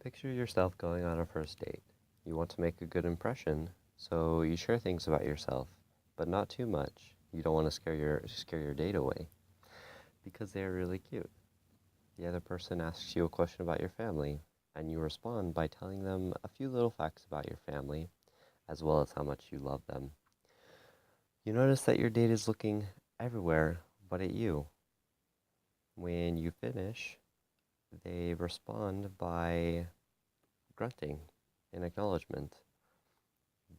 Picture yourself going on a first date. You want to make a good impression, so you share things about yourself, but not too much. You don't want to scare your date away because they are really cute. The other person asks you a question about your family, and you respond by telling them a few little facts about your family, as well as how much you love them. You notice that your date is looking everywhere but at you. When you finish, they respond by grunting in acknowledgement.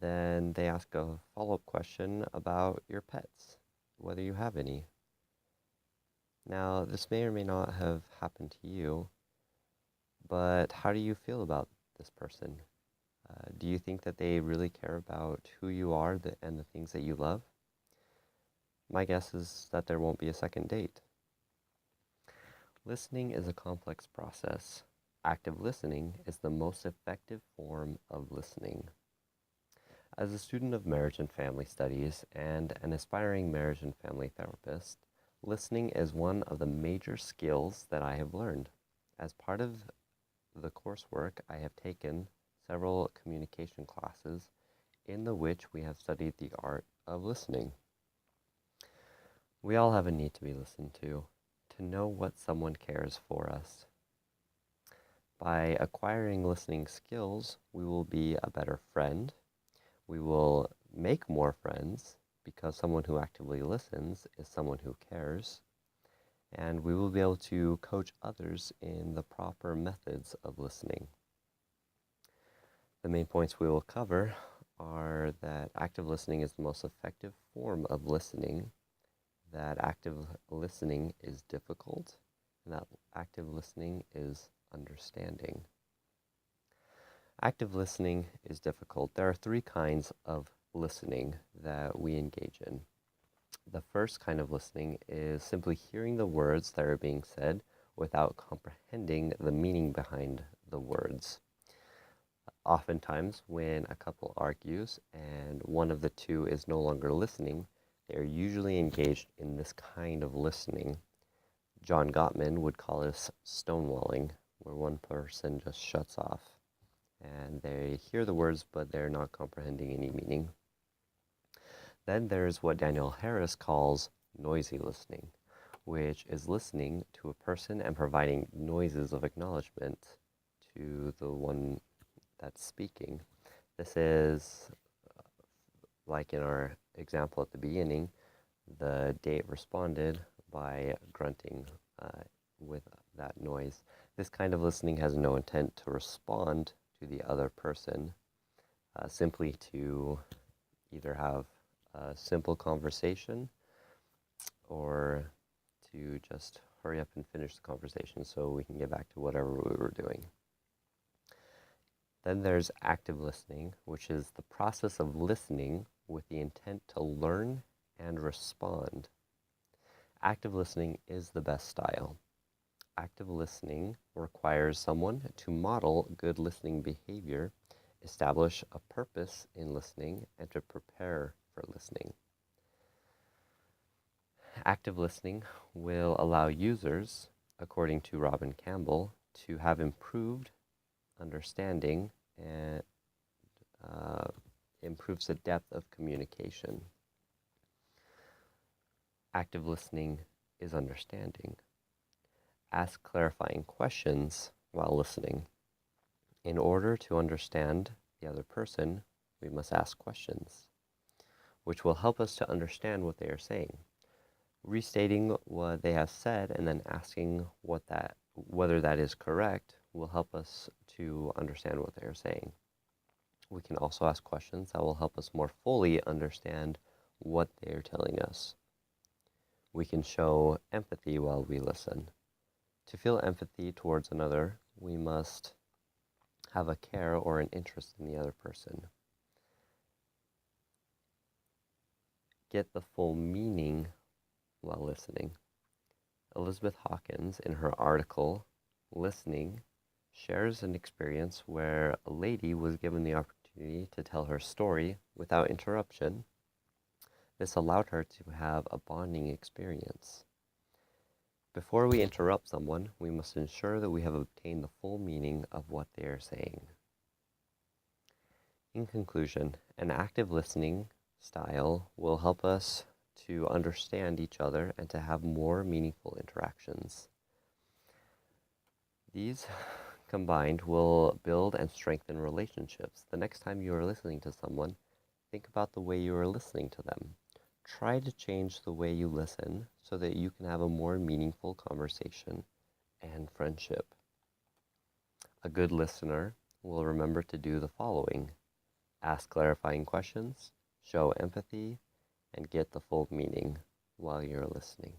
Then they ask a follow-up question about your pets, whether you have any. Now, this may or may not have happened to you, but how do you feel about this person? Do you think that they really care about who you are and the things that you love? My guess is that there won't be a second date. Listening is a complex process. Active listening is the most effective form of listening. As a student of marriage and family studies and an aspiring marriage and family therapist, listening is one of the major skills that I have learned. As part of the coursework, I have taken several communication classes in the which we have studied the art of listening. We all have a need to be listened to know what someone cares for us. By acquiring listening skills, we will be a better friend. We will make more friends because someone who actively listens is someone who cares. And we will be able to coach others in the proper methods of listening. The main points we will cover are that active listening is the most effective form of listening, that active listening is difficult, and that active listening is understanding. Active listening is difficult. There are three kinds of listening that we engage in. The first kind of listening is simply hearing the words that are being said without comprehending the meaning behind the words. Oftentimes, when a couple argues and one of the two is no longer listening, they are usually engaged in this kind of listening. John Gottman would call this stonewalling, where one person just shuts off and they hear the words, but they're not comprehending any meaning. Then there's what Daniel Harris calls noisy listening, which is listening to a person and providing noises of acknowledgement to the one that's speaking. This is like in our example at the beginning, the date responded by grunting with that noise. This kind of listening has no intent to respond to the other person, simply to either have a simple conversation or to just hurry up and finish the conversation so we can get back to whatever we were doing. Then there's active listening, which is the process of listening with the intent to learn and respond. Active listening is the best style. Active listening requires someone to model good listening behavior, establish a purpose in listening, and to prepare for listening. Active listening will allow users, according to Robin Campbell, to have improved understanding and improves the depth of communication. Active listening is understanding. Ask clarifying questions while listening. In order to understand the other person, we must ask questions, which will help us to understand what they are saying. Restating what they have said and then asking whether that is correct will help us to understand what they are saying. We can also ask questions that will help us more fully understand what they are telling us. We can show empathy while we listen. To feel empathy towards another, we must have a care or an interest in the other person. Get the full meaning while listening. Elizabeth Hawkins, in her article, Listening, shares an experience where a lady was given the opportunity to tell her story without interruption. This allowed her to have a bonding experience. Before we interrupt someone, we must ensure that we have obtained the full meaning of what they are saying. In conclusion, an active listening style will help us to understand each other and to have more meaningful interactions. These combined will build and strengthen relationships. The next time you are listening to someone, think about the way you are listening to them. Try to change the way you listen so that you can have a more meaningful conversation and friendship. A good listener will remember to do the following: ask clarifying questions, show empathy, and get the full meaning while you're listening.